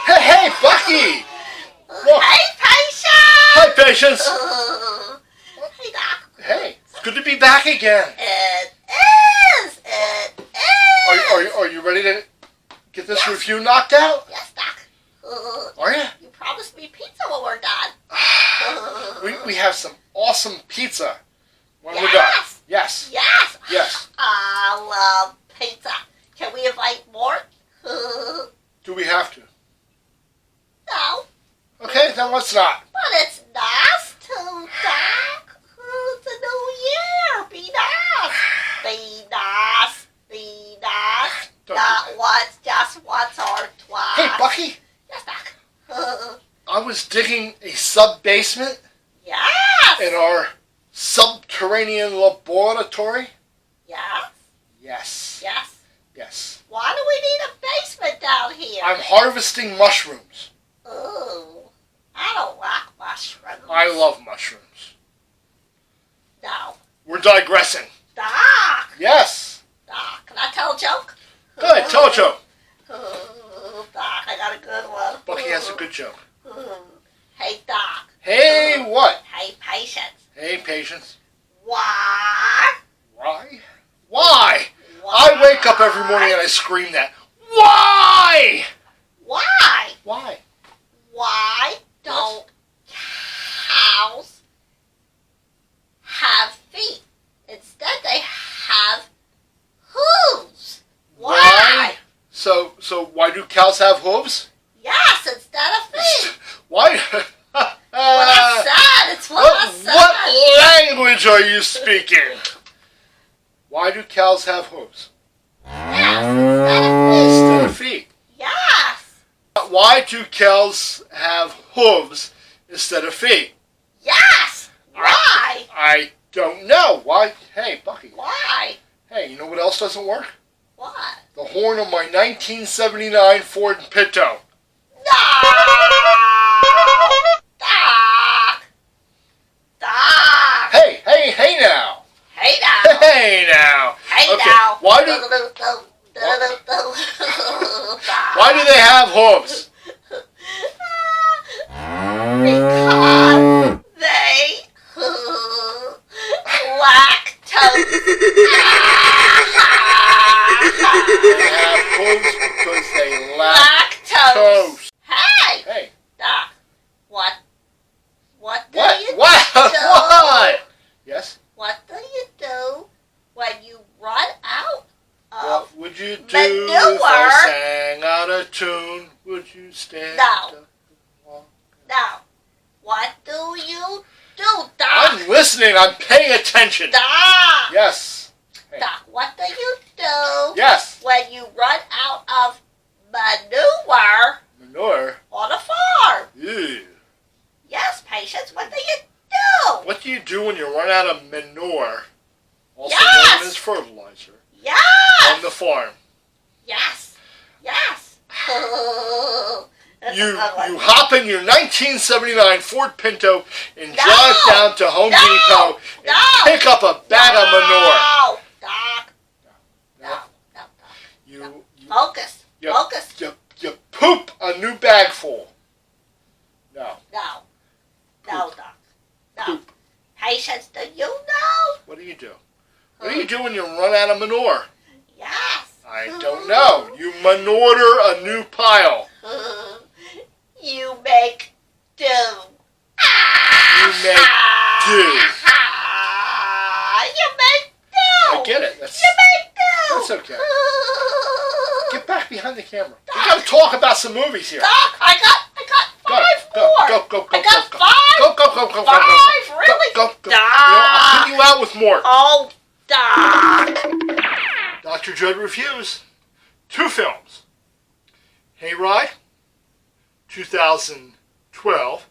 Hey, Bucky! Well, Hey, Patience! hi, Patience! Hey, Doc. Hey, good to be back again. It is! Are you ready to get this review knocked out? Yes, Doc. Are you? You promised me pizza when we're done. We have some awesome pizza when we're done. Yes! Yes. Yes! Yes. I love pizza. Can we invite more? Do we have to? No. Okay, then let's not. But it's nice to, Doc. It's a new year. Be nice. Be nice. Be nice. Don't Not do that. once, just once or twice. Hey, Bucky, Yes, Doc. I was digging a sub-basement Yes. in our subterranean laboratory. Yes. Yes. Yes. Yes. Why do we need a basement down here? I'm harvesting mushrooms. Ooh. I don't like mushrooms. I love mushrooms. No. We're digressing. Doc. Yes. Doc. Can I tell a joke? Good, tell a joke. Doc, I got a good one. Bucky has a good joke. Hey, Doc. Hey, what? Hey, Patience. Hey, Patience. Why? Why? Why? I wake up every morning and I scream that. Why? Why? Why? Why don't cows have feet? Instead, they have hooves. Why? So why do cows have hooves? Yes, instead of feet. Why? What I said. It's what I said. What language are you speaking? Why do cows have hooves? Yes, instead of feet. Instead of feet. Yes. Why do cows have hooves instead of feet? Yes. Why? I don't know. Why? Hey, Bucky. Why? Hey, you know what else doesn't work? What? The horn of my 1979 Ford Pinto. No! Doc! Doc! Hey now. Hey now! Hey now. Hey Okay, now! why do they have hooves? Because they lactose. They have hooves because they Lactose. lactose. Hey! Hey. Doc, what do What? you What? do? What? Yes? What do you do when you run out of What would you do manure? if I sang out of tune? Would you stand No. up and walk? Now, what do you do, Doc? I'm listening. I'm paying attention. Doc! Yes. Hey. Doc, what do you do Yes. when you run out of manure Manure. on a farm? Ew. Yes, Patience, what do you do? What do you do when you run out of manure, also Yes. known as fertilizer, Yes! on the farm? Yes. Yes. That's You a good one. hop in your 1979 Ford Pinto and No. drive down to Home No. Depot and No. pick up a bag of manure. No, Doc. No. No. You Focus. you, Focus. you poop a new bag full. No. No. No, Doc. No. Poop. Patience, do you know? What do you do? What do you do when you run out of manure? Yes. I don't know. You manure a new pile. You make do. You make do. You make do. I get it. That's You make do. okay. Get back behind the camera. We gotta talk about some movies here. Doc, I got Go, 5 go, more. go, go, go, I got go, 5. Go. 5, really? Go. You know, Doc. I'll put you out with more. Oh, Doc. Dr. Judd reviews 2 films. Hayride, 2012.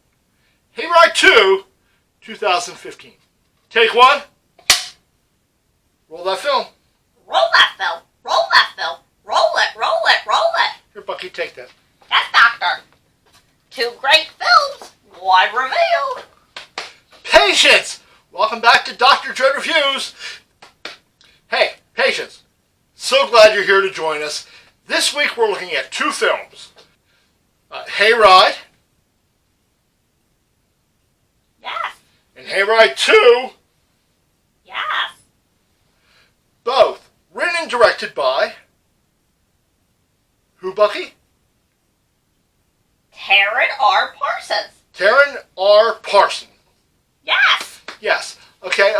Hayride 2, 2015. Take 1. Roll that film. Roll that film. Roll that film. Roll it. Roll it. Roll it. Here, Bucky. take that. Yes, Doctor. 2 great films, 1 revealed. Patience! Welcome back to Dr. Dread Reviews. Hey, Patience. So glad you're here to join us. This week we're looking at 2 films. Hayride. Yes. And Hayride 2. Yes. Both written and directed by... Who, Bucky? Taron R. Parsons. Taron R. Parson. Yes. Yes. Okay,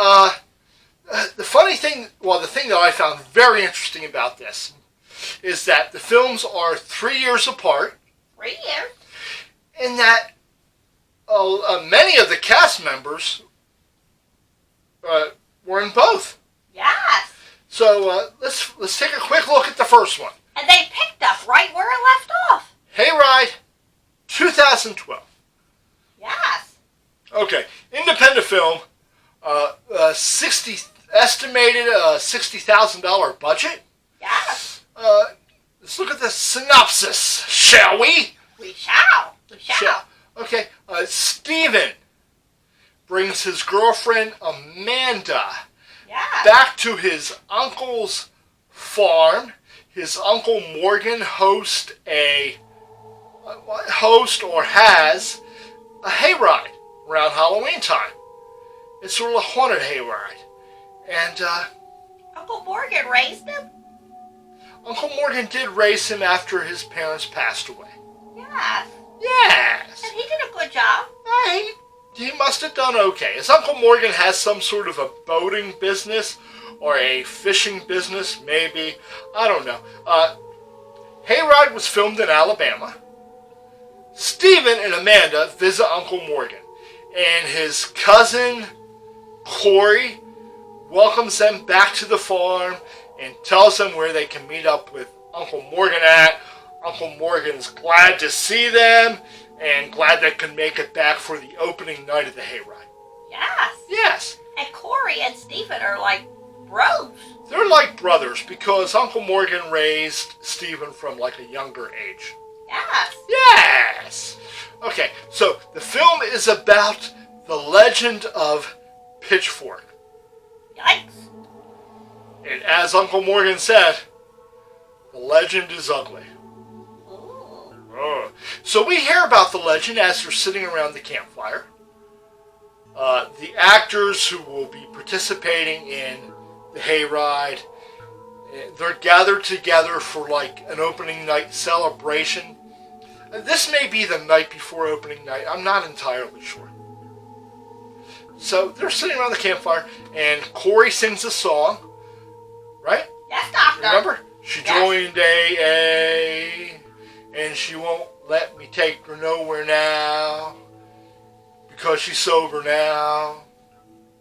the funny thing, the thing that I found very interesting about this is that the films are 3 years apart. 3 years. And that many of the cast members were in both. Yes. So let's take a quick look at the first one. And they picked up right where it left off. Hayride, 2012. Yes. Okay, independent film, estimated $60,000 budget. Yes. Let's look at the synopsis, shall we? We shall. We shall. Okay, Stephen brings his girlfriend Amanda Yes. back to his uncle's farm. His Uncle Morgan has a hayride around Halloween time. It's sort of a haunted hayride. And Uncle Morgan raised him? Uncle Morgan did raise him after his parents passed away. Yes. Yes. And he did a good job. He must have done okay. His Uncle Morgan has some sort of a boating business or a fishing business, maybe. I don't know. Hayride was filmed in Alabama. Stephen and Amanda visit Uncle Morgan, and his cousin Corey welcomes them back to the farm and tells them where they can meet up with Uncle Morgan at. Uncle Morgan is glad to see them and glad they can make it back for the opening night of the hayride. Yes. Yes. And Corey and Stephen are like bros. They're like brothers because Uncle Morgan raised Stephen from like a younger age. Yes. Yes! Okay, so the film is about the legend of Pitchfork. Yikes. And as Uncle Morgan said, the legend is ugly. Ooh. Oh. So we hear about the legend as they're sitting around the campfire. The actors who will be participating in the hayride, they're gathered together for like an opening night celebration. This may be the night before opening night. I'm not entirely sure. So they're sitting around the campfire, and Corey sings a song, right? Yes, Doctor. Remember? She Yes. joined AA, and she won't let me take her nowhere now, because she's sober now.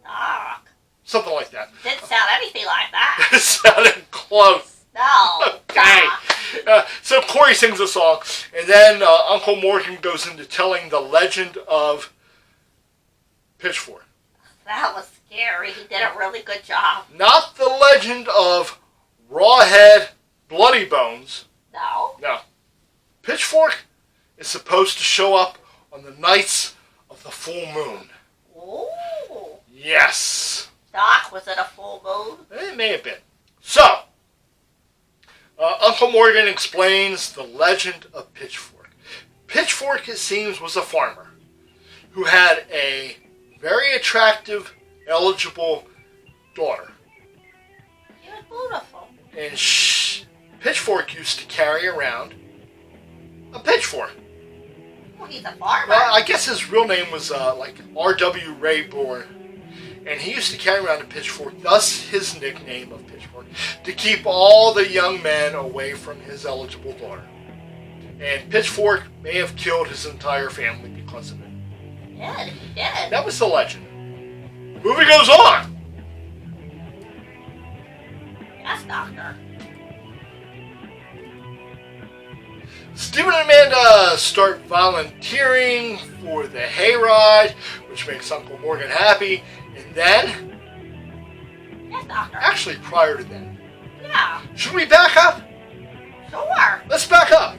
Doc. Something like that. Didn't sound anything like that. It sounded close. No. Okay. Doc. So Corey sings a song, and then Uncle Morgan goes into telling the legend of Pitchfork. That was scary. He did a really good job. Not the legend of Rawhead Bloody Bones. No. No. Pitchfork is supposed to show up on the nights of the full moon. Ooh. Yes. Doc, was it a full moon? It may have been. So, Uncle Morgan explains the legend of Pitchfork. Pitchfork, it seems, was a farmer who had a very attractive, eligible daughter. She was beautiful. And Pitchfork used to carry around a pitchfork. Well, he's a farmer. Well, I guess his real name was like R.W. Rayborn. And he used to carry around a pitchfork, thus his nickname of Pitchfork, to keep all the young men away from his eligible daughter. And Pitchfork may have killed his entire family because of it. He did. That was the legend. Movie goes on. Yes, Doctor. Stephen and Amanda start volunteering for the hayride, which makes Uncle Morgan happy. And then, Yes, Doctor. actually prior to that, Yeah. should we back up? Sure. Let's back up.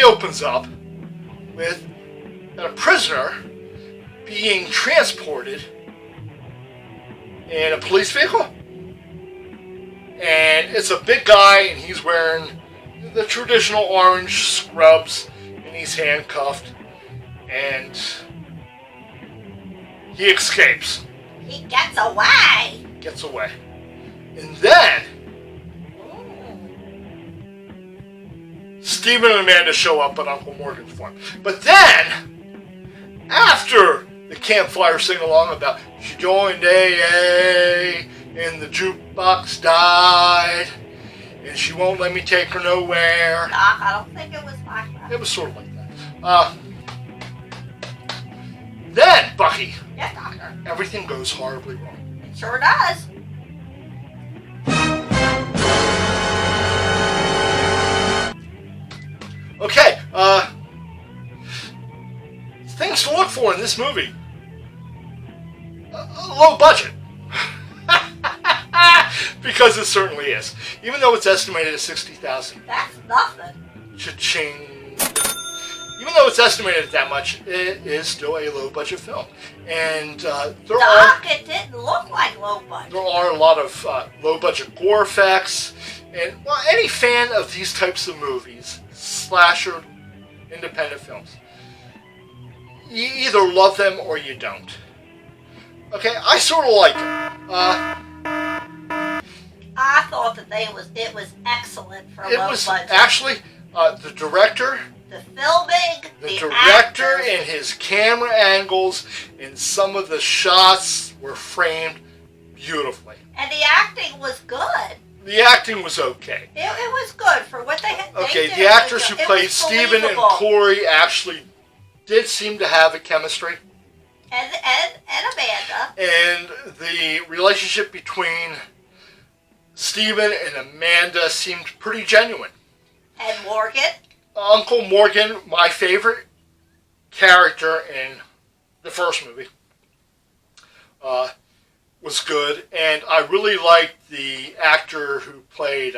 movie opens up with a prisoner being transported in a police vehicle. And it's a big guy, and he's wearing the traditional orange scrubs, and he's handcuffed, and he escapes. He gets away. Gets away. And then Stephen and Amanda show up at Uncle Morgan's farm. But then, after the campfire sing-along about she joined AA and the jukebox died and she won't let me take her nowhere. Doc, I don't think it was like that. It was sort of like that. Then, Bucky, Yes, Doctor. everything goes horribly wrong. It sure does. Okay, things to look for in this movie. Low budget. Because it certainly is. Even though it's estimated at $60,000. That's nothing. Cha-ching. Even though it's estimated at that much, it is still a low budget film. And Doc, it didn't look like low budget. there are a lot of low budget gore effects. And well, any fan of these types of movies, slasher, independent films, you either love them or you don't. Okay, I sort of like them. I thought that it was excellent for It low was budget. actually the director, The filming, the the director actors, and his camera angles and some of the shots were framed beautifully. and the acting was good. The acting was okay. It was good for what they had. Okay, they the did. actors who It played was Stephen and believable. Corey actually did seem to have a chemistry. and Amanda. And the relationship between Stephen and Amanda seemed pretty genuine. And Morgan. Uncle Morgan, my favorite character in the first movie, was good. And I really liked the actor who played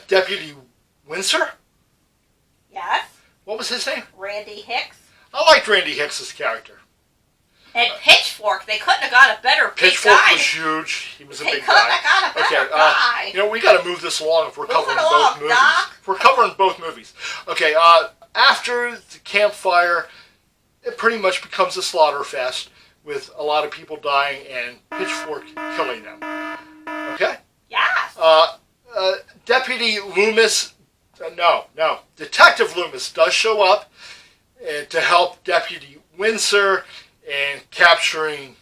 Deputy Windsor. Yes. What was his name? Randy Hicks. I liked Randy Hicks's character. And Pitchfork. They couldn't have got a better big Pitchfork guy. was huge. He was a They big couldn't guy. have got a better Okay, guy. you know, we got to move this along if we're Move covering it both along, movies. Doc. If we're covering both movies. Okay, after the campfire, it pretty much becomes a slaughter fest with a lot of people dying and Pitchfork killing them. Okay? Yes. Deputy Loomis, Detective Loomis does show up to help Deputy Windsor in capturing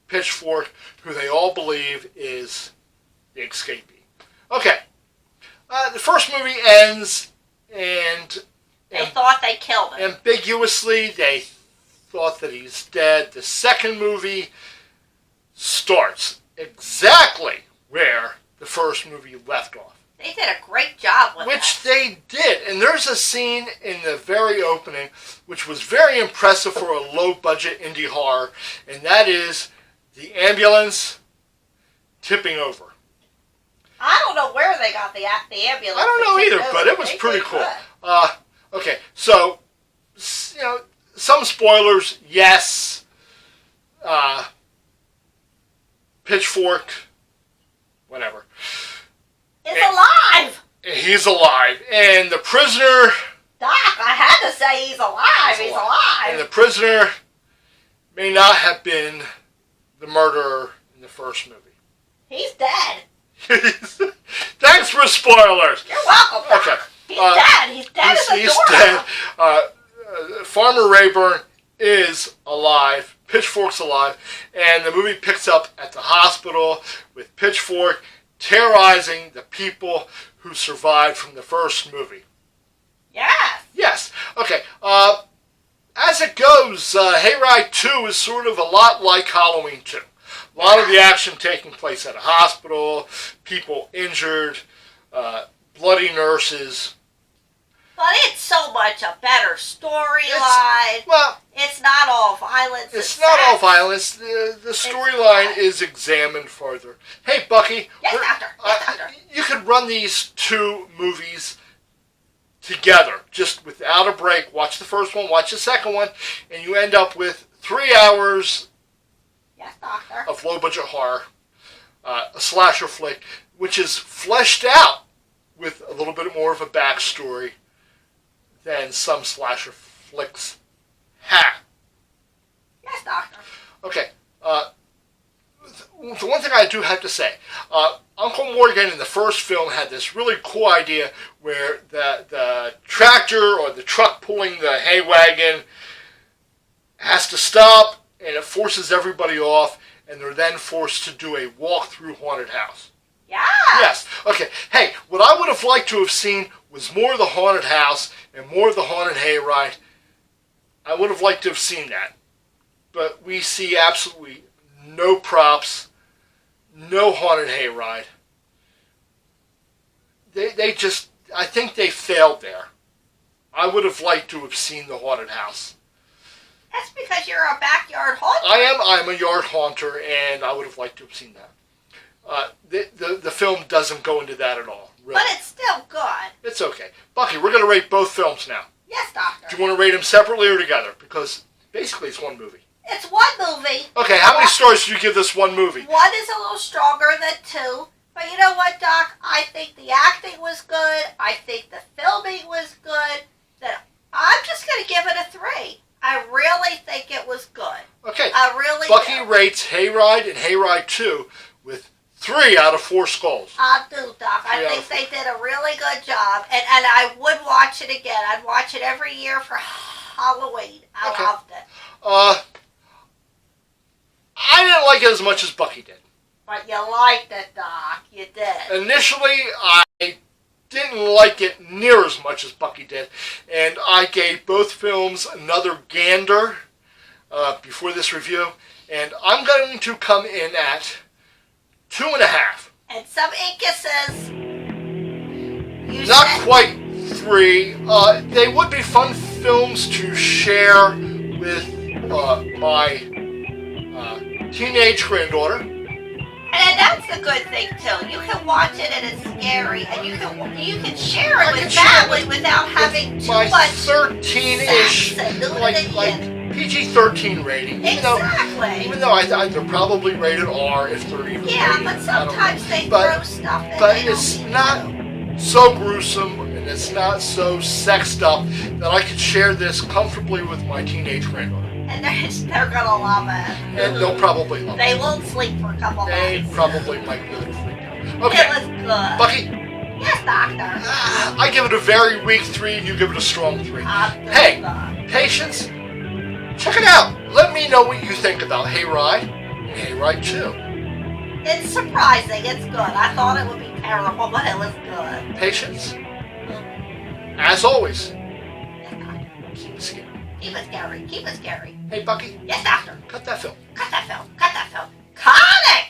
Pitchfork, who they all believe is the escapee. Okay. The first movie ends, and they thought they killed him. ambiguously they thought that he's dead. The second movie starts exactly where the first movie left off. They did a great job with Which that. they did. And there's a scene in the very opening which was very impressive for a low-budget indie horror, and that is the ambulance tipping over. I don't know where they got the ambulance. I don't know to either, take but over. it was They pretty did cool. good. Okay, so, you know, some spoilers, yes. Pitchfork, whatever. It's alive! He's alive. And the prisoner... Doc, I had to say he's alive. He's alive. And the prisoner may not have been the murderer in the first movie. He's dead. Thanks for spoilers. You're welcome, Doc. Okay. He's dead. He's dead as a He's doorknob. dead. Farmer Rayburn is alive. Pitchfork's alive. And the movie picks up at the hospital with Pitchfork terrorizing the people who survived from the first movie. Yes. Yes. Okay. As it goes, Hayride 2 is sort of a lot like Halloween 2. A lot of the action taking place at a hospital, people injured, bloody nurses. But it's so much a better storyline. Well, It's not all violence. it's and not all sex. violence. The storyline is examined further. Hey, Bucky. Yes, Doctor. Yes, Doctor. You could run these two movies together, just without a break. Watch the first one, watch the second one, and you end up with 3 hours Yes, Doctor. of low-budget horror, a slasher flick, which is fleshed out with a little bit more of a backstory than some slasher flicks have. Yes, Doctor. Okay, the one thing I do have to say, Uncle Morgan in the first film had this really cool idea where the tractor or the truck pulling the hay wagon has to stop, and it forces everybody off, and they're then forced to do a walk through haunted house. Yeah. Yes. Okay. Hey, what I would have liked to have seen was more of the haunted house and more of the haunted hayride. I would have liked to have seen that. But we see absolutely no props, no haunted hayride. They just, I think they failed there. I would have liked to have seen the haunted house. That's because you're a backyard haunter. I'm a yard haunter, and I would have liked to have seen that. The film doesn't go into that at all, really. But it's still good. It's okay. Bucky, we're going to rate both films now. Yes, Doctor. Do you want to rate them separately or together? Because basically it's one movie. It's one movie. Okay, how many stars do you give this one movie? One is a little stronger than two. But you know what, Doc? I think the acting was good. I think the filming was good. That I'm just going to give it a 3. I really think it was good. Okay. I really Bucky do. rates Hayride and Hayride 2 with 3 out of 4 skulls. I do, Doc. I think they did a really good job. And I would watch it again. I'd watch it every year for Halloween. I loved it. I didn't like it as much as Bucky did. But you liked it, Doc. You did. Initially, I didn't like it near as much as Bucky did, and I gave both films another gander before this review, and I'm going to come in at 2.5. And some incuses. Not quite 3. They would be fun films to share with my teenage granddaughter. And that's the good thing too. You can watch it and it's scary, and you can share it with family without having too my much 13-ish, sex and like PG-13 rating. Exactly. Even though they're probably rated R if they're even Yeah, rated. but sometimes they But- throw stuff in. But they don't it's need not to. so gruesome and it's not so sexed up that I could share this comfortably with my teenage granddaughter. And they're gonna love it. And they'll probably love it. They won't sleep for a couple They nights. probably might really freak out. It Okay, was good. Bucky, Yes, Doctor. I give it a very weak 3, you give it a strong 3. Hey, Patience, check it out. Let me know what you think about Hayride and Hayride 2. It's surprising. It's good. I thought it would be terrible, but it was good. Patience, as always, Yes, Doctor. keep it scary. Keep it scary. Keep it scary. Hey, Bucky, Yes, Doctor. cut that film. Cut that film. Cut that film. Cut it!